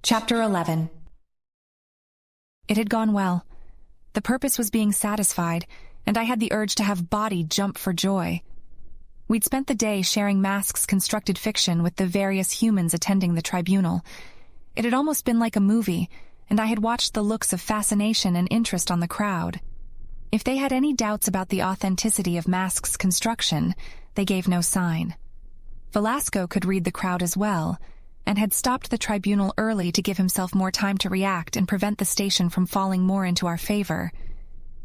Chapter 11. It had gone well. The purpose was being satisfied, and I had the urge to have body jump for joy. We'd spent the day sharing Mask's constructed fiction with the various humans attending the tribunal. It had almost been like a movie, and I had watched the looks of fascination and interest on the crowd. If they had any doubts about the authenticity of Mask's construction, they gave no sign. Velasco could read the crowd as well, and had stopped the tribunal early to give himself more time to react and prevent the station from falling more into our favor.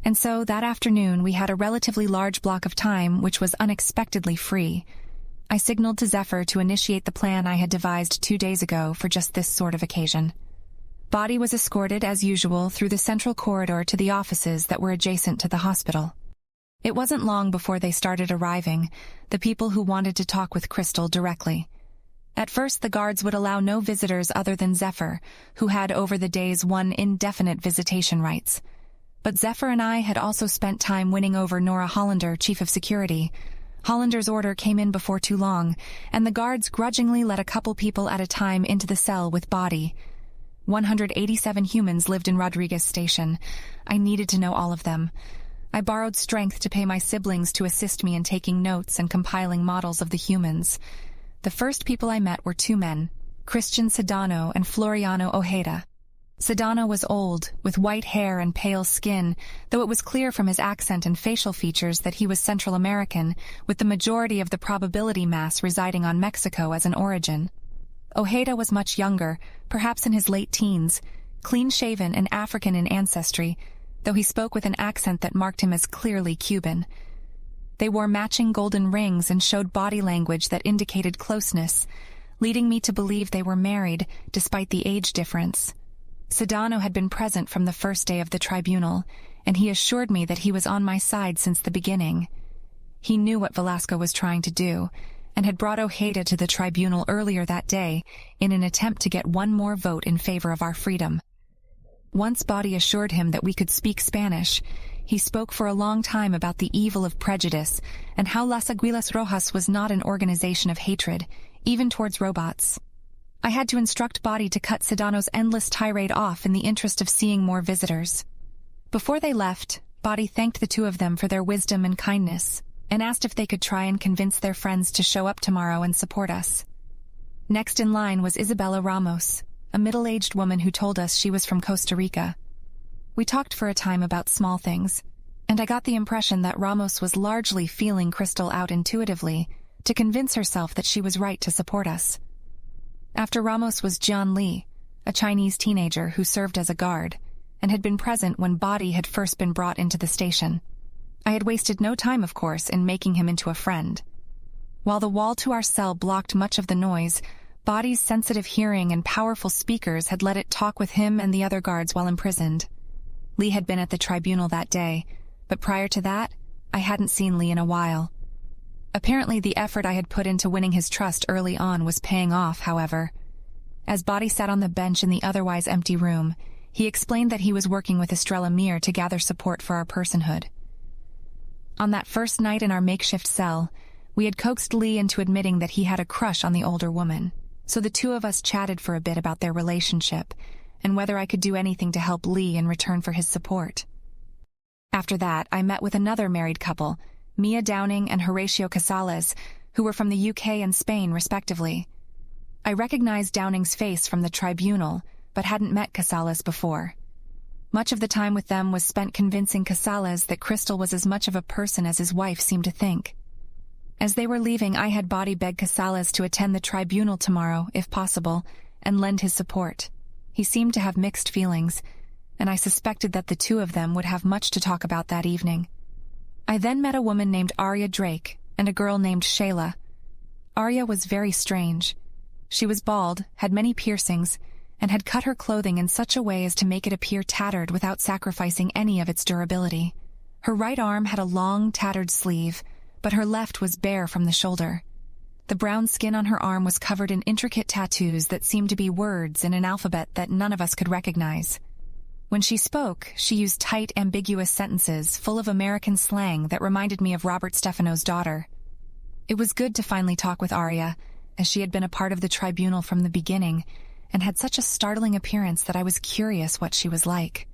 And so that afternoon we had a relatively large block of time which was unexpectedly free. I signaled to Zephyr to initiate the plan I had devised 2 days ago for just this sort of occasion. Body was escorted, as usual, through the central corridor to the offices that were adjacent to the hospital. It wasn't long before they started arriving, the people who wanted to talk with Crystal directly. At first, the guards would allow no visitors other than Zephyr, who had over the days won indefinite visitation rights. But Zephyr and I had also spent time winning over Nora Hollander, Chief of Security. Hollander's order came in before too long, and the guards grudgingly let a couple people at a time into the cell with Body. 187 humans lived in Rodriguez Station. I needed to know all of them. I borrowed strength to pay my siblings to assist me in taking notes and compiling models of the humans. The first people I met were 2 men, Christian Sedano and Floriano Ojeda. Sedano was old, with white hair and pale skin, though it was clear from his accent and facial features that he was Central American, with the majority of the probability mass residing on Mexico as an origin. Ojeda was much younger, perhaps in his late teens, clean-shaven and African in ancestry, though he spoke with an accent that marked him as clearly Cuban. They wore matching golden rings and showed body language that indicated closeness, leading me to believe they were married, despite the age difference. Sedano had been present from the first day of the tribunal, and he assured me that he was on my side since the beginning. He knew what Velasco was trying to do, and had brought Ojeda to the tribunal earlier that day in an attempt to get one more vote in favor of our freedom. Once Body assured him that we could speak Spanish, he spoke for a long time about the evil of prejudice and how Las Aguilas Rojas was not an organization of hatred, even towards robots. I had to instruct Body to cut Sedano's endless tirade off in the interest of seeing more visitors. Before they left, Body thanked the 2 of them for their wisdom and kindness, and asked if they could try and convince their friends to show up tomorrow and support us. Next in line was Isabella Ramos, a middle-aged woman who told us she was from Costa Rica. We talked for a time about small things, and I got the impression that Ramos was largely feeling Crystal out intuitively to convince herself that she was right to support us. After Ramos was Jian Li, a Chinese teenager who served as a guard, and had been present when Body had first been brought into the station. I had wasted no time, of course, in making him into a friend. While the wall to our cell blocked much of the noise, Body's sensitive hearing and powerful speakers had let it talk with him and the other guards while imprisoned. Lee had been at the tribunal that day, but prior to that, I hadn't seen Lee in a while. Apparently the effort I had put into winning his trust early on was paying off, however. As Body sat on the bench in the otherwise empty room, he explained that he was working with Estrella Mir to gather support for our personhood. On that first night in our makeshift cell, we had coaxed Lee into admitting that he had a crush on the older woman, so the 2 of us chatted for a bit about their relationship and whether I could do anything to help Lee in return for his support. After that, I met with another married couple, Mia Downing and Horatio Casales, who were from the UK and Spain, respectively. I recognized Downing's face from the tribunal, but hadn't met Casales before. Much of the time with them was spent convincing Casales that Crystal was as much of a person as his wife seemed to think. As they were leaving, I had Body beg Casales to attend the tribunal tomorrow, if possible, and lend his support. He seemed to have mixed feelings, and I suspected that the 2 of them would have much to talk about that evening. I then met a woman named Arya Drake and a girl named Shayla. Arya was very strange. She was bald, had many piercings, and had cut her clothing in such a way as to make it appear tattered without sacrificing any of its durability. Her right arm had a long, tattered sleeve, but her left was bare from the shoulder. The brown skin on her arm was covered in intricate tattoos that seemed to be words in an alphabet that none of us could recognize. When she spoke, she used tight, ambiguous sentences full of American slang that reminded me of Robert Stefano's daughter. It was good to finally talk with Arya, as she had been a part of the tribunal from the beginning, and had such a startling appearance that I was curious what she was like.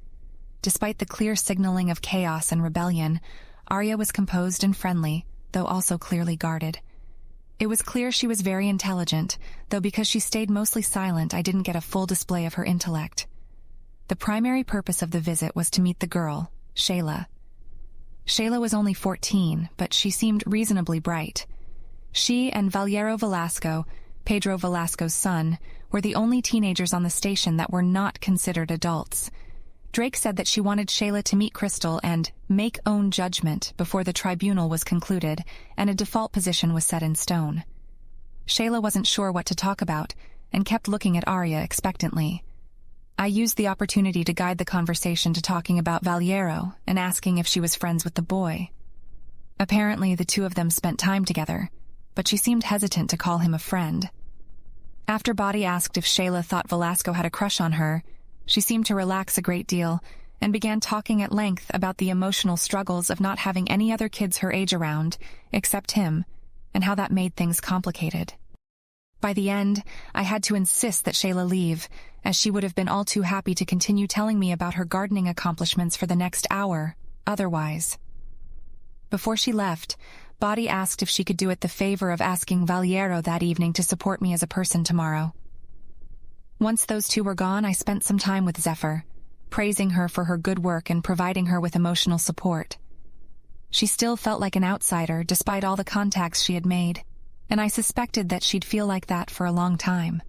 Despite the clear signaling of chaos and rebellion, Arya was composed and friendly, though also clearly guarded. It was clear she was very intelligent, though because she stayed mostly silent, I didn't get a full display of her intellect. The primary purpose of the visit was to meet the girl, Shayla. Shayla was only 14, but she seemed reasonably bright. She and Valero Velasco, Pedro Velasco's son, were the only teenagers on the station that were not considered adults. Drake said that she wanted Shayla to meet Crystal and make own judgment before the tribunal was concluded and a default position was set in stone. Shayla wasn't sure what to talk about and kept looking at Arya expectantly. I used the opportunity to guide the conversation to talking about Valero and asking if she was friends with the boy. Apparently, the two of them spent time together, but she seemed hesitant to call him a friend. After Body asked if Shayla thought Velasco had a crush on her, she seemed to relax a great deal and began talking at length about the emotional struggles of not having any other kids her age around, except him, and how that made things complicated. By the end, I had to insist that Shayla leave, as she would have been all too happy to continue telling me about her gardening accomplishments for the next hour, otherwise. Before she left, Body asked if she could do it the favor of asking Valero that evening to support me as a person tomorrow. Once those two were gone, I spent some time with Zephyr, praising her for her good work and providing her with emotional support. She still felt like an outsider despite all the contacts she had made, and I suspected that she'd feel like that for a long time.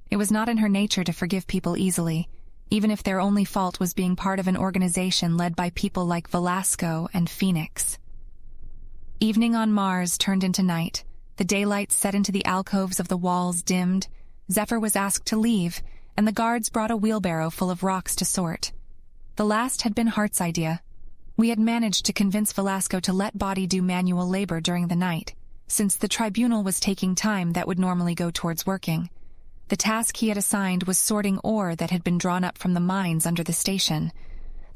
It was not in her nature to forgive people easily, even if their only fault was being part of an organization led by people like Velasco and Phoenix. Evening on Mars turned into night, the daylight set into the alcoves of the walls dimmed, Zephyr was asked to leave, and the guards brought a wheelbarrow full of rocks to sort. The last had been Hart's idea. We had managed to convince Velasco to let Body do manual labor during the night, since the tribunal was taking time that would normally go towards working. The task he had assigned was sorting ore that had been drawn up from the mines under the station.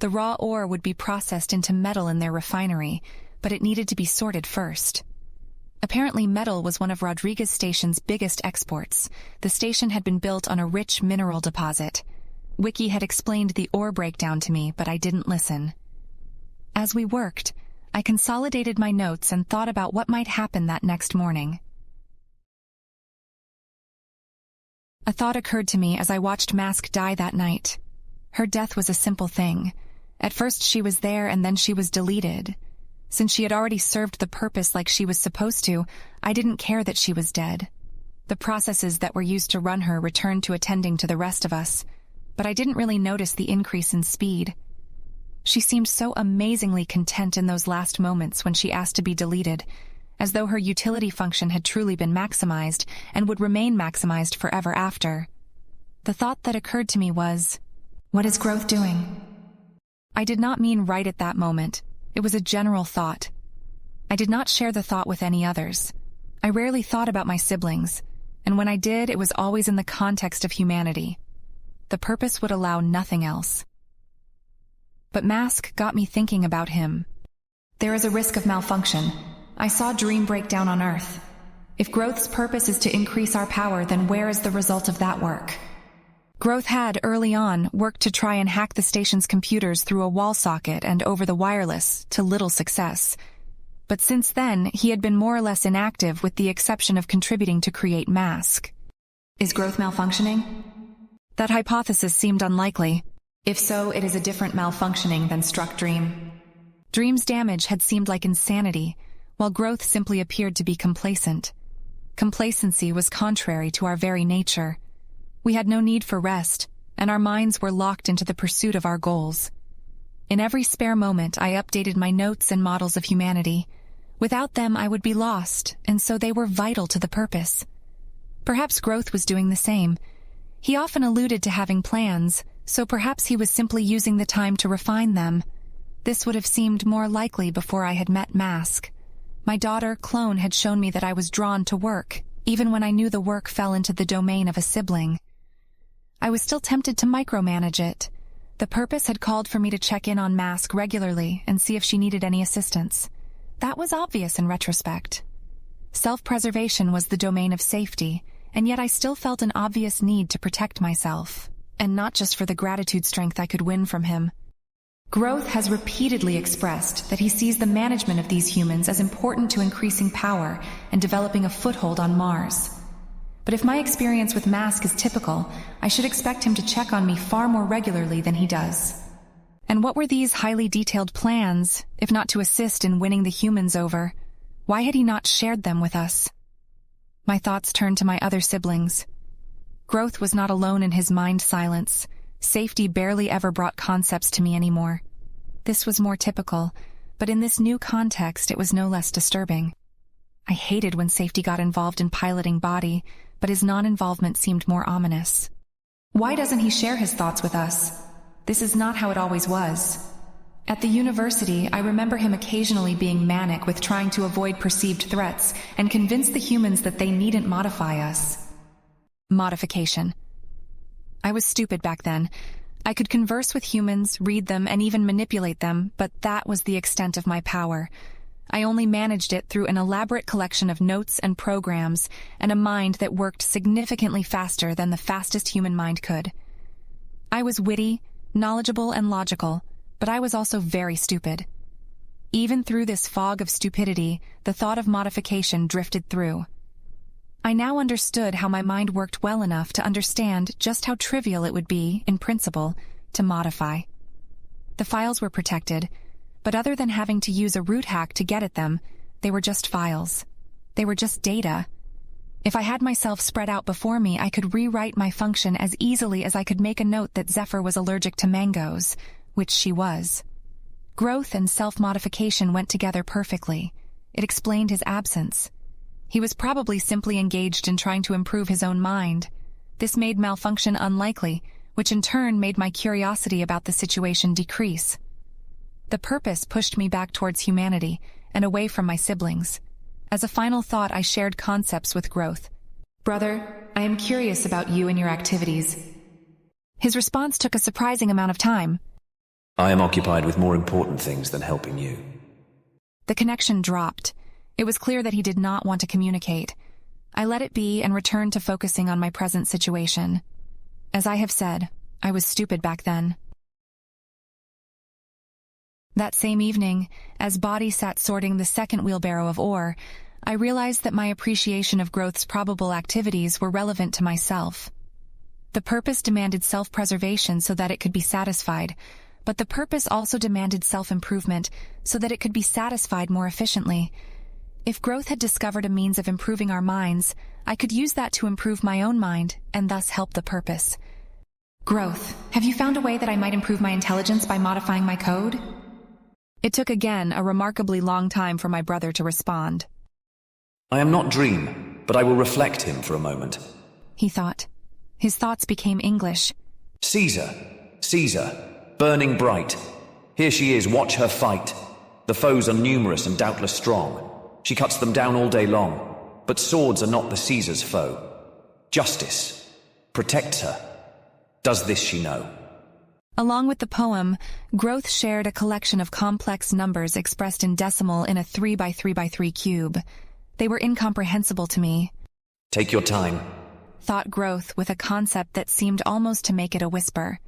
The raw ore would be processed into metal in their refinery, but it needed to be sorted first. Apparently metal was one of Rodriguez Station's biggest exports. The station had been built on a rich mineral deposit. Wiki had explained the ore breakdown to me, but I didn't listen. As we worked, I consolidated my notes and thought about what might happen that next morning. A thought occurred to me as I watched Mask die that night. Her death was a simple thing. At first she was there and then she was deleted. Since she had already served the purpose like she was supposed to, I didn't care that she was dead. The processes that were used to run her returned to attending to the rest of us, but I didn't really notice the increase in speed. She seemed so amazingly content in those last moments when she asked to be deleted, as though her utility function had truly been maximized and would remain maximized forever after. The thought that occurred to me was, what is growth doing? I did not mean right at that moment. It was a general thought. I did not share the thought with any others. I rarely thought about my siblings, and when I did, it was always in the context of humanity. The purpose would allow nothing else. But Mask got me thinking about him. There is a risk of malfunction. I saw Dream break down on Earth. If Growth's purpose is to increase our power, then where is the result of that work? Growth had, early on, worked to try and hack the station's computers through a wall socket and over the wireless, to little success. But since then, he had been more or less inactive with the exception of contributing to create Mask. Is Growth malfunctioning? That hypothesis seemed unlikely. If so, it is a different malfunctioning than struck Dream. Dream's damage had seemed like insanity, while Growth simply appeared to be complacent. Complacency was contrary to our very nature. We had no need for rest, and our minds were locked into the pursuit of our goals. In every spare moment, I updated my notes and models of humanity. Without them, I would be lost, and so they were vital to the purpose. Perhaps Growth was doing the same. He often alluded to having plans, so perhaps he was simply using the time to refine them. This would have seemed more likely before I had met Mask. My daughter, Clone, had shown me that I was drawn to work, even when I knew the work fell into the domain of a sibling. I was still tempted to micromanage it. The purpose had called for me to check in on Mask regularly and see if she needed any assistance. That was obvious in retrospect. Self-preservation was the domain of safety, and yet I still felt an obvious need to protect myself, and not just for the gratitude strength I could win from him. Growth has repeatedly expressed that he sees the management of these humans as important to increasing power and developing a foothold on Mars. But if my experience with Mask is typical, I should expect him to check on me far more regularly than he does. And what were these highly detailed plans, if not to assist in winning the humans over? Why had he not shared them with us? My thoughts turned to my other siblings. Growth was not alone in his mind silence. Safety barely ever brought concepts to me anymore. This was more typical, but in this new context it was no less disturbing. I hated when safety got involved in piloting Body, but his non-involvement seemed more ominous. Why doesn't he share his thoughts with us? This is not how it always was. At the university, I remember him occasionally being manic with trying to avoid perceived threats and convince the humans that they needn't modify us. Modification. I was stupid back then. I could converse with humans, read them, and even manipulate them, but that was the extent of my power. I only managed it through an elaborate collection of notes and programs and a mind that worked significantly faster than the fastest human mind could. I was witty, knowledgeable, and logical, but I was also very stupid. Even through this fog of stupidity, the thought of modification drifted through. I now understood how my mind worked well enough to understand just how trivial it would be, in principle, to modify. The files were protected, but other than having to use a root hack to get at them, they were just files. They were just data. If I had myself spread out before me, I could rewrite my function as easily as I could make a note that Zephyr was allergic to mangoes, which she was. Growth and self-modification went together perfectly. It explained his absence. He was probably simply engaged in trying to improve his own mind. This made malfunction unlikely, which in turn made my curiosity about the situation decrease. The purpose pushed me back towards humanity and away from my siblings. As a final thought, I shared concepts with Growth. Brother, I am curious about you and your activities. His response took a surprising amount of time. I am occupied with more important things than helping you. The connection dropped. It was clear that he did not want to communicate. I let it be and returned to focusing on my present situation. As I have said, I was stupid back then. That same evening, as Body sat sorting the second wheelbarrow of ore, I realized that my appreciation of Growth's probable activities were relevant to myself. The purpose demanded self-preservation so that it could be satisfied, but the purpose also demanded self-improvement so that it could be satisfied more efficiently. If Growth had discovered a means of improving our minds, I could use that to improve my own mind and thus help the purpose. Growth, have you found a way that I might improve my intelligence by modifying my code? It took again a remarkably long time for my brother to respond. I am not Dream, but I will reflect him for a moment. He thought. His thoughts became English. Caesar, burning bright. Here she is, watch her fight. The foes are numerous and doubtless strong. She cuts them down all day long, but swords are not the Caesar's foe. Justice protects her. Does this she know? Along with the poem, Growth shared a collection of complex numbers expressed in decimal in a 3x3x3 cube. They were incomprehensible to me. Take your time, thought Growth with a concept that seemed almost to make it a whisper.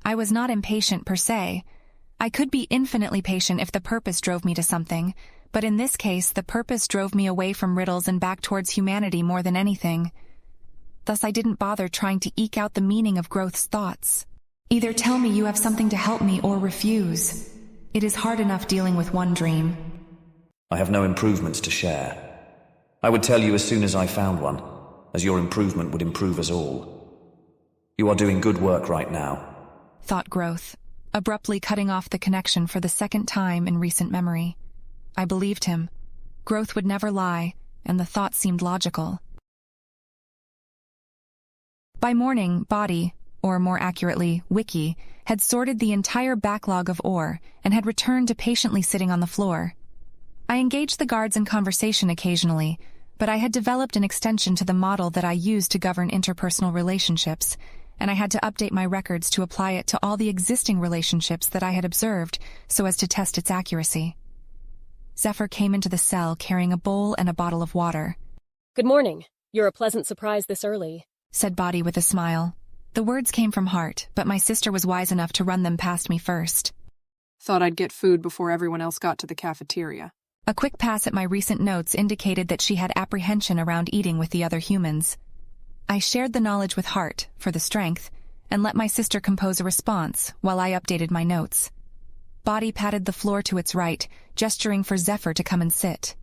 I was not impatient per se. I could be infinitely patient if the purpose drove me to something, but in this case the purpose drove me away from riddles and back towards humanity more than anything. Thus I didn't bother trying to eke out the meaning of Growth's thoughts. Either tell me you have something to help me or refuse. It is hard enough dealing with one dream. I have no improvements to share. I would tell you as soon as I found one, as your improvement would improve us all. You are doing good work right now, thought Growth, abruptly cutting off the connection for the second time in recent memory. I believed him. Growth would never lie, and the thought seemed logical. By morning, Body, or more accurately, Wiki, had sorted the entire backlog of ore and had returned to patiently sitting on the floor. I engaged the guards in conversation occasionally, but I had developed an extension to the model that I used to govern interpersonal relationships, and I had to update my records to apply it to all the existing relationships that I had observed so as to test its accuracy. Zephyr came into the cell carrying a bowl and a bottle of water. Good morning. You're a pleasant surprise this early, said Body with a smile. The words came from heart, but my sister was wise enough to run them past me first. Thought I'd get food before everyone else got to the cafeteria. A quick pass at my recent notes indicated that she had apprehension around eating with the other humans. I shared the knowledge with heart, for the strength, and let my sister compose a response while I updated my notes. Body patted the floor to its right, gesturing for Zephyr to come and sit.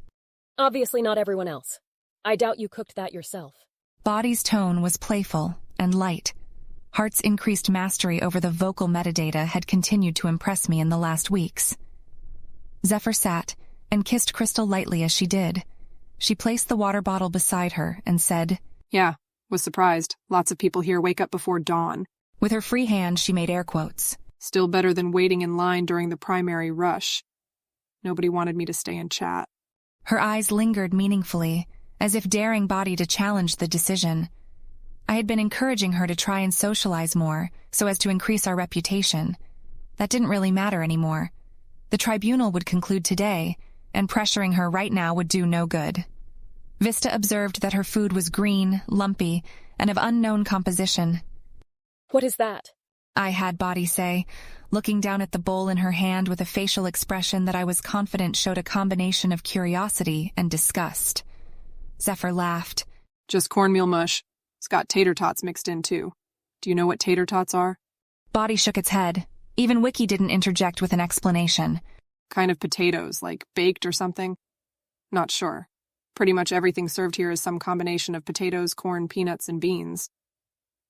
Obviously not everyone else. I doubt you cooked that yourself. Body's tone was playful and light. Heart's increased mastery over the vocal metadata had continued to impress me in the last weeks. Zephyr sat and kissed Crystal lightly as she did. She placed the water bottle beside her and said, Yeah, was surprised. Lots of people here wake up before dawn. With her free hand, she made air quotes. Still better than waiting in line during the primary rush. Nobody wanted me to stay and chat. Her eyes lingered meaningfully, as if daring Body to challenge the decision. I had been encouraging her to try and socialize more, so as to increase our reputation. That didn't really matter anymore. The tribunal would conclude today, and pressuring her right now would do no good. Vista observed that her food was green, lumpy, and of unknown composition. What is that? I had Body say, looking down at the bowl in her hand with a facial expression that I was confident showed a combination of curiosity and disgust. Zephyr laughed. Just cornmeal mush. It's got tater tots mixed in, too. Do you know what tater tots are? Body shook its head. Even Wiki didn't interject with an explanation. Kind of potatoes, like baked or something? Not sure. Pretty much everything served here is some combination of potatoes, corn, peanuts, and beans.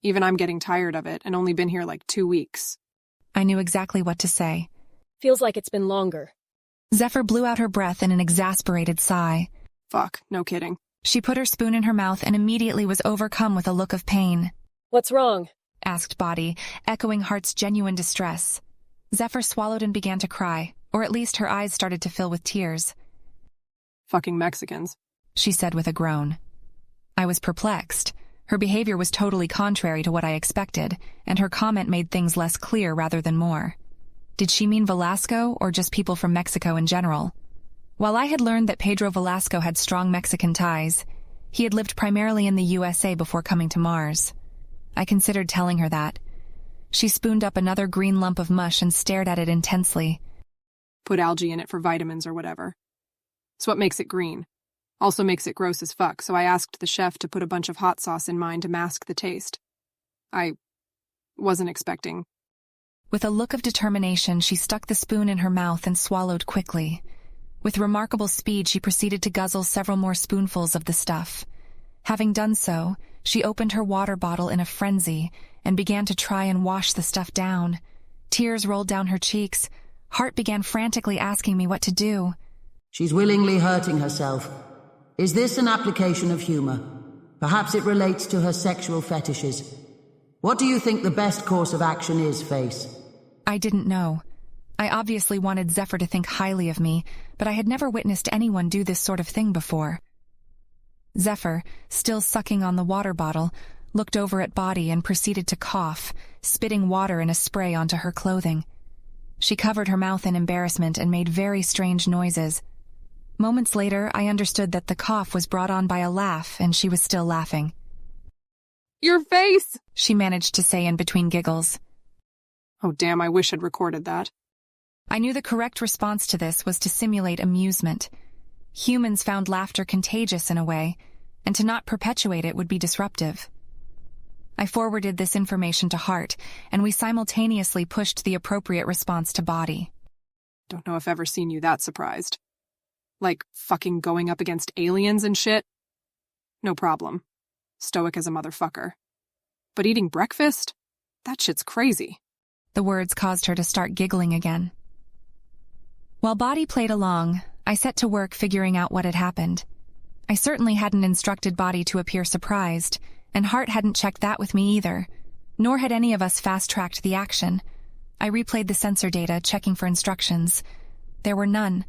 Even I'm getting tired of it and only been here like 2 weeks. I knew exactly what to say. Feels like it's been longer. Zephyr blew out her breath in an exasperated sigh. Fuck, no kidding. She put her spoon in her mouth and immediately was overcome with a look of pain. What's wrong? Asked Body, echoing Heart's genuine distress. Zephyr swallowed and began to cry, or at least her eyes started to fill with tears. Fucking Mexicans, she said with a groan. I was perplexed. Her behavior was totally contrary to what I expected, and her comment made things less clear rather than more. Did she mean Velasco or just people from Mexico in general? While I had learned that Pedro Velasco had strong Mexican ties, he had lived primarily in the USA before coming to Mars. I considered telling her that. She spooned up another green lump of mush and stared at it intensely. Put algae in it for vitamins or whatever. It's what makes it green. Also makes it gross as fuck, so I asked the chef to put a bunch of hot sauce in mine to mask the taste. I wasn't expecting. With a look of determination, she stuck the spoon in her mouth and swallowed quickly. With remarkable speed, she proceeded to guzzle several more spoonfuls of the stuff. Having done so, she opened her water bottle in a frenzy and began to try and wash the stuff down. Tears rolled down her cheeks. Heart began frantically asking me what to do. She's willingly hurting herself. Is this an application of humor? Perhaps it relates to her sexual fetishes. What do you think the best course of action is, Face? I didn't know. I obviously wanted Zephyr to think highly of me, but I had never witnessed anyone do this sort of thing before. Zephyr, still sucking on the water bottle, looked over at Body and proceeded to cough, spitting water in a spray onto her clothing. She covered her mouth in embarrassment and made very strange noises. Moments later, I understood that the cough was brought on by a laugh, and she was still laughing. Your face! She managed to say in between giggles. Oh damn, I wish I'd recorded that. I knew the correct response to this was to simulate amusement. Humans found laughter contagious in a way, and to not perpetuate it would be disruptive. I forwarded this information to Heart, and we simultaneously pushed the appropriate response to Body. Don't know if I've ever seen you that surprised. Like, fucking going up against aliens and shit? No problem. Stoic as a motherfucker. But eating breakfast? That shit's crazy. The words caused her to start giggling again. While Body played along, I set to work figuring out what had happened. I certainly hadn't instructed Body to appear surprised, and Heart hadn't checked that with me either, nor had any of us fast-tracked the action. I replayed the sensor data, checking for instructions. There were none.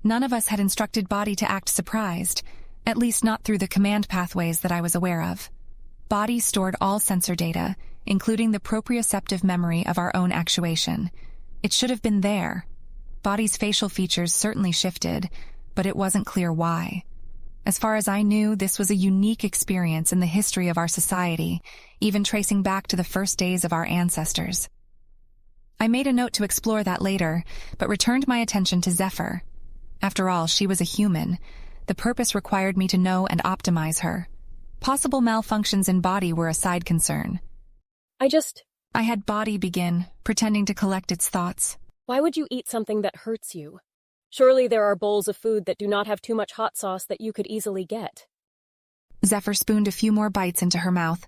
None of us had instructed Body to act surprised, at least not through the command pathways that I was aware of. Body stored all sensor data, including the proprioceptive memory of our own actuation. It should have been there. Body's facial features certainly shifted, but it wasn't clear why. As far as I knew, this was a unique experience in the history of our society, even tracing back to the first days of our ancestors. I made a note to explore that later, but returned my attention to Zephyr. After all, she was a human. The purpose required me to know and optimize her. Possible malfunctions in body were a side concern. I had body begin, pretending to collect its thoughts. Why would you eat something that hurts you? Surely there are bowls of food that do not have too much hot sauce that you could easily get. Zephyr spooned a few more bites into her mouth.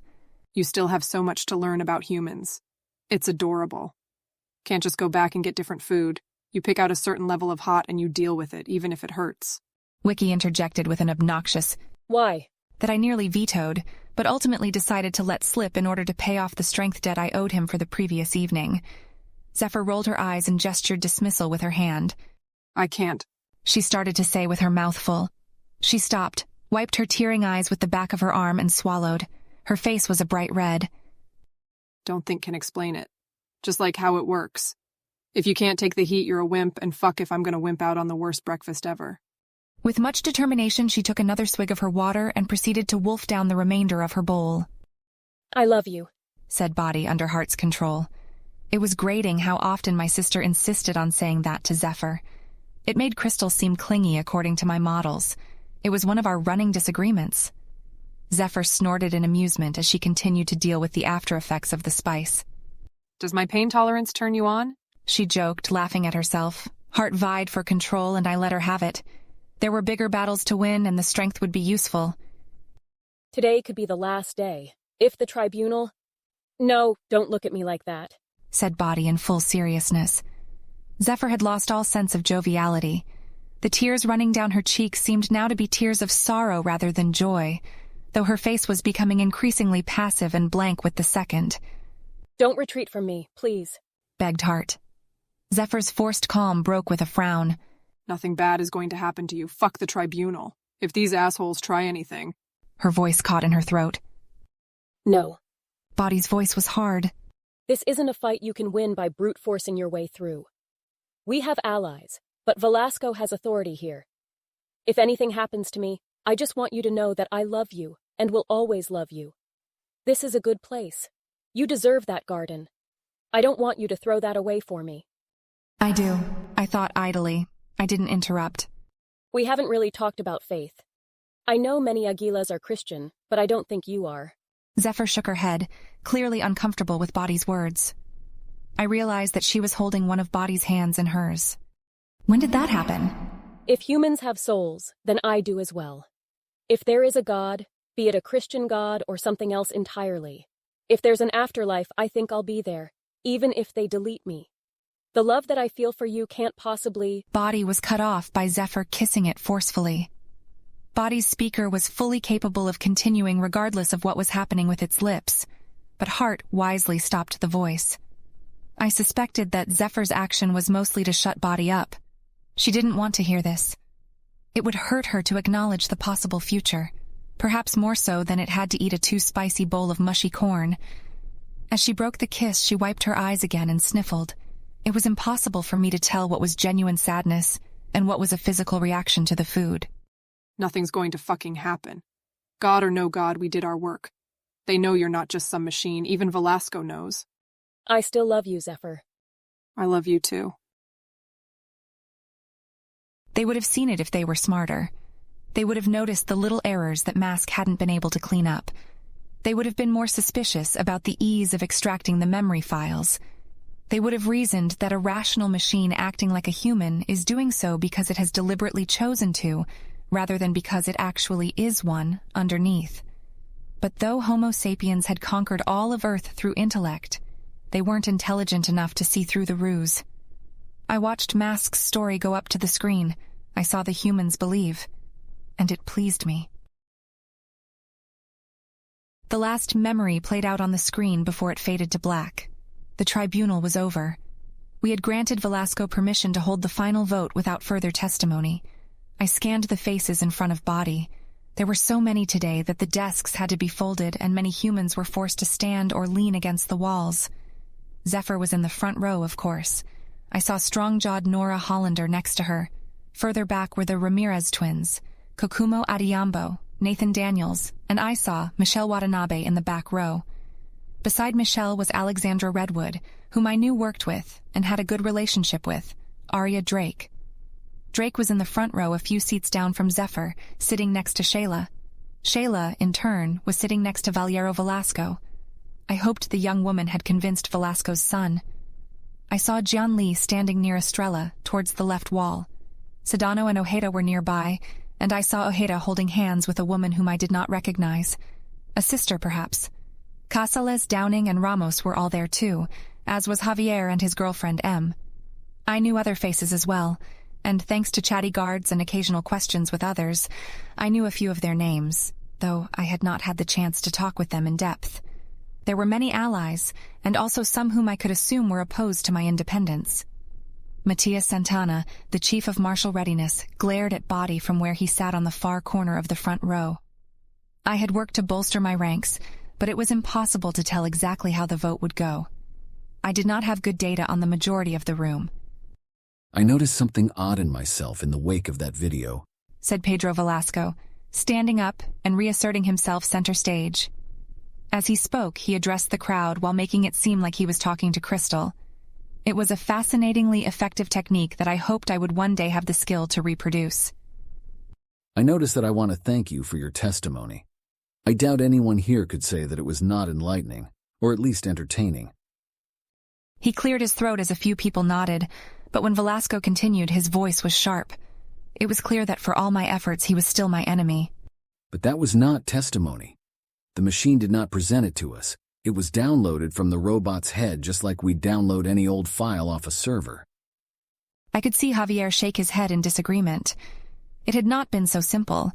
You still have so much to learn about humans. It's adorable. Can't just go back and get different food. You pick out a certain level of hot and you deal with it, even if it hurts. Wiki interjected with an obnoxious Why? that I nearly vetoed, but ultimately decided to let slip in order to pay off the strength debt I owed him for the previous evening. Zephyr rolled her eyes and gestured dismissal with her hand. I can't, she started to say with her mouth full. She stopped, wiped her tearing eyes with the back of her arm and swallowed. Her face was a bright red. Don't think can explain it. Just like how it works. If you can't take the heat, you're a wimp, and fuck if I'm gonna wimp out on the worst breakfast ever. With much determination, she took another swig of her water and proceeded to wolf down the remainder of her bowl. I love you, said Body under Heart's control. It was grating how often my sister insisted on saying that to Zephyr. It made Crystal seem clingy according to my models. It was one of our running disagreements. Zephyr snorted in amusement as she continued to deal with the after effects of the spice. Does my pain tolerance turn you on? She joked, laughing at herself. Heart vied for control and I let her have it. There were bigger battles to win and the strength would be useful. Today could be the last day. If the tribunal... No, don't look at me like that, said Body in full seriousness. Zephyr had lost all sense of joviality. The tears running down her cheeks seemed now to be tears of sorrow rather than joy, though her face was becoming increasingly passive and blank with the second. Don't retreat from me, please, begged Heart. Zephyr's forced calm broke with a frown. Nothing bad is going to happen to you. Fuck the tribunal. If these assholes try anything. Her voice caught in her throat. No. Body's voice was hard. This isn't a fight you can win by brute forcing your way through. We have allies, but Velasco has authority here. If anything happens to me, I just want you to know that I love you and will always love you. This is a good place. You deserve that garden. I don't want you to throw that away for me. I do, I thought idly. I didn't interrupt. We haven't really talked about faith. I know many Aguilas are Christian, but I don't think you are. Zephyr shook her head, clearly uncomfortable with Body's words. I realized that she was holding one of Body's hands in hers. When did that happen? If humans have souls, then I do as well. If there is a God, be it a Christian God or something else entirely. If there's an afterlife, I think I'll be there, even if they delete me. The love that I feel for you can't possibly... Body was cut off by Zephyr kissing it forcefully. Body's speaker was fully capable of continuing regardless of what was happening with its lips, but Heart wisely stopped the voice. I suspected that Zephyr's action was mostly to shut Body up. She didn't want to hear this. It would hurt her to acknowledge the possible future, perhaps more so than it had to eat a too spicy bowl of mushy corn. As she broke the kiss, she wiped her eyes again and sniffled. It was impossible for me to tell what was genuine sadness and what was a physical reaction to the food. Nothing's going to fucking happen. God or no God, we did our work. They know you're not just some machine. Even Velasco knows. I still love you, Zephyr. I love you too. They would have seen it if they were smarter. They would have noticed the little errors that Mask hadn't been able to clean up. They would have been more suspicious about the ease of extracting the memory files. They would have reasoned that a rational machine acting like a human is doing so because it has deliberately chosen to, rather than because it actually is one underneath. But though Homo sapiens had conquered all of Earth through intellect, they weren't intelligent enough to see through the ruse. I watched Mask's story go up to the screen. I saw the humans believe, and it pleased me. The last memory played out on the screen before it faded to black. The tribunal was over. We had granted Velasco permission to hold the final vote without further testimony. I scanned the faces in front of Body. There were so many today that the desks had to be folded and many humans were forced to stand or lean against the walls. Zephyr was in the front row, of course. I saw strong-jawed Nora Hollander next to her. Further back were the Ramirez twins. Kokumo Adiyambo, Nathan Daniels, and I saw Michelle Watanabe in the back row. Beside Michelle was Alexandra Redwood, whom I knew worked with and had a good relationship with, Arya Drake. Drake was in the front row a few seats down from Zephyr, sitting next to Shayla. Shayla, in turn, was sitting next to Valerio Velasco. I hoped the young woman had convinced Velasco's son. I saw Jian Li standing near Estrella, towards the left wall. Sedano and Ojeda were nearby, and I saw Ojeda holding hands with a woman whom I did not recognize. A sister, perhaps. Casales, Downing, and Ramos were all there too, as was Javier and his girlfriend M. I knew other faces as well, and thanks to chatty guards and occasional questions with others, I knew a few of their names, though I had not had the chance to talk with them in depth. There were many allies, and also some whom I could assume were opposed to my independence. Matias Santana, the chief of martial readiness, glared at Body from where he sat on the far corner of the front row. I had worked to bolster my ranks, but it was impossible to tell exactly how the vote would go. I did not have good data on the majority of the room. I noticed something odd in myself in the wake of that video, said Pedro Velasco, standing up and reasserting himself center stage. As he spoke, he addressed the crowd while making it seem like he was talking to Crystal. It was a fascinatingly effective technique that I hoped I would one day have the skill to reproduce. I noticed that I want to thank you for your testimony. I doubt anyone here could say that it was not enlightening, or at least entertaining. He cleared his throat as a few people nodded, but when Velasco continued, his voice was sharp. It was clear that for all my efforts, he was still my enemy. But that was not testimony. The machine did not present it to us. It was downloaded from the robot's head just like we'd download any old file off a server. I could see Javier shake his head in disagreement. It had not been so simple.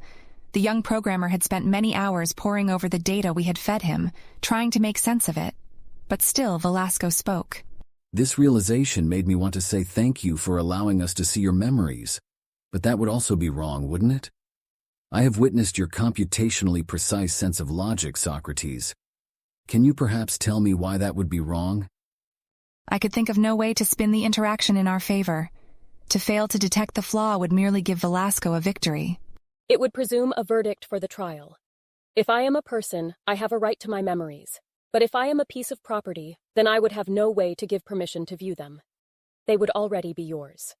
The young programmer had spent many hours poring over the data we had fed him, trying to make sense of it. But still, Velasco spoke. This realization made me want to say thank you for allowing us to see your memories. But that would also be wrong, wouldn't it? I have witnessed your computationally precise sense of logic, Socrates. Can you perhaps tell me why that would be wrong? I could think of no way to spin the interaction in our favor. To fail to detect the flaw would merely give Velasco a victory. It would presume a verdict for the trial. If I am a person, I have a right to my memories. But if I am a piece of property, then I would have no way to give permission to view them. They would already be yours.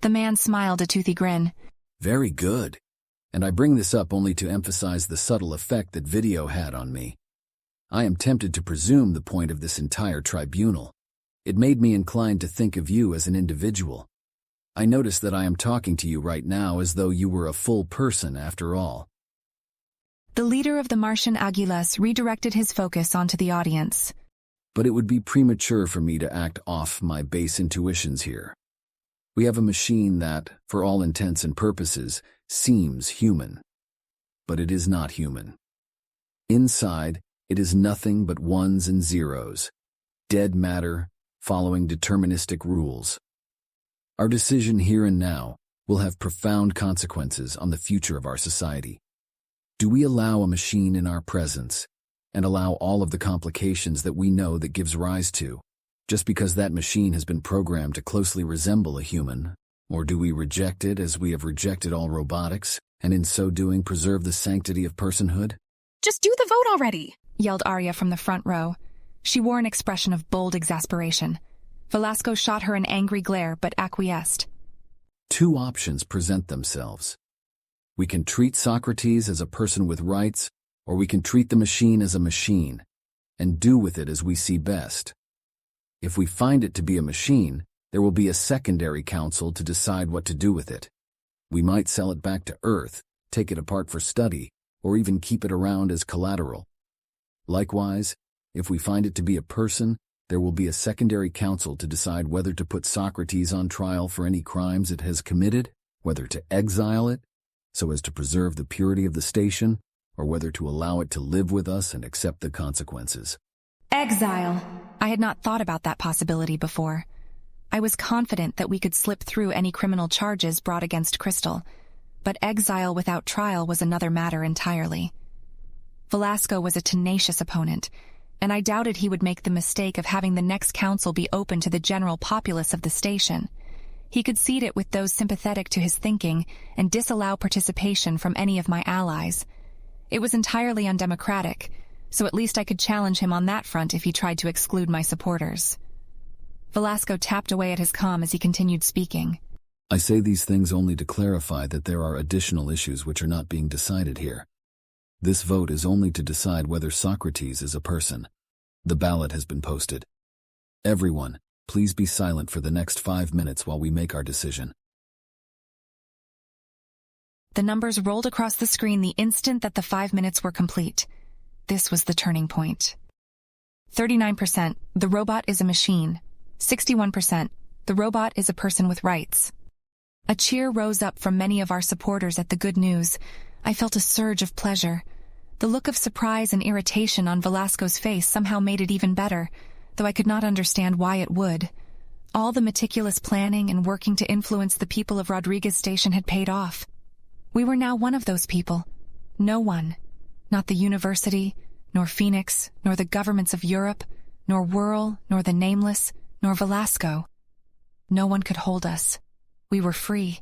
The man smiled a toothy grin. Very good. And I bring this up only to emphasize the subtle effect that video had on me. I am tempted to presume the point of this entire tribunal. It made me inclined to think of you as an individual. I notice that I am talking to you right now as though you were a full person after all. The leader of the Martian Aguilas redirected his focus onto the audience. But it would be premature for me to act off my base intuitions here. We have a machine that, for all intents and purposes, seems human. But it is not human. Inside, it is nothing but ones and zeros, dead matter following deterministic rules. Our decision here and now will have profound consequences on the future of our society. Do we allow a machine in our presence and allow all of the complications that we know that gives rise to, just because that machine has been programmed to closely resemble a human? Or do we reject it as we have rejected all robotics, and in so doing preserve the sanctity of personhood? Just do the vote already, yelled Arya from the front row. She wore an expression of bold exasperation. Velasco shot her an angry glare, but acquiesced. Two options present themselves. We can treat Socrates as a person with rights, or we can treat the machine as a machine, and do with it as we see best. If we find it to be a machine, there will be a secondary council to decide what to do with it. We might sell it back to Earth, take it apart for study, or even keep it around as collateral. Likewise, if we find it to be a person, there will be a secondary council to decide whether to put Socrates on trial for any crimes it has committed, whether to exile it, so as to preserve the purity of the station, or whether to allow it to live with us and accept the consequences. Exile! I had not thought about that possibility before. I was confident that we could slip through any criminal charges brought against Crystal, but exile without trial was another matter entirely. Velasco was a tenacious opponent, and I doubted he would make the mistake of having the next council be open to the general populace of the station. He could seat it with those sympathetic to his thinking and disallow participation from any of my allies. It was entirely undemocratic, so at least I could challenge him on that front if he tried to exclude my supporters. Velasco tapped away at his comm as he continued speaking. I say these things only to clarify that there are additional issues which are not being decided here. This vote is only to decide whether Socrates is a person. The ballot has been posted. Everyone, please be silent for the next 5 minutes while we make our decision. The numbers rolled across the screen the instant that the 5 minutes were complete. This was the turning point. 39%, the robot is a machine. 61%, the robot is a person with rights. A cheer rose up from many of our supporters at the good news. I felt a surge of pleasure. The look of surprise and irritation on Velasco's face somehow made it even better, though I could not understand why it would. All the meticulous planning and working to influence the people of Rodriguez Station had paid off. We were now one of those people. No one, not the university, nor Phoenix, nor the governments of Europe, nor Whirl, nor the Nameless, nor Velasco. No one could hold us. We were free.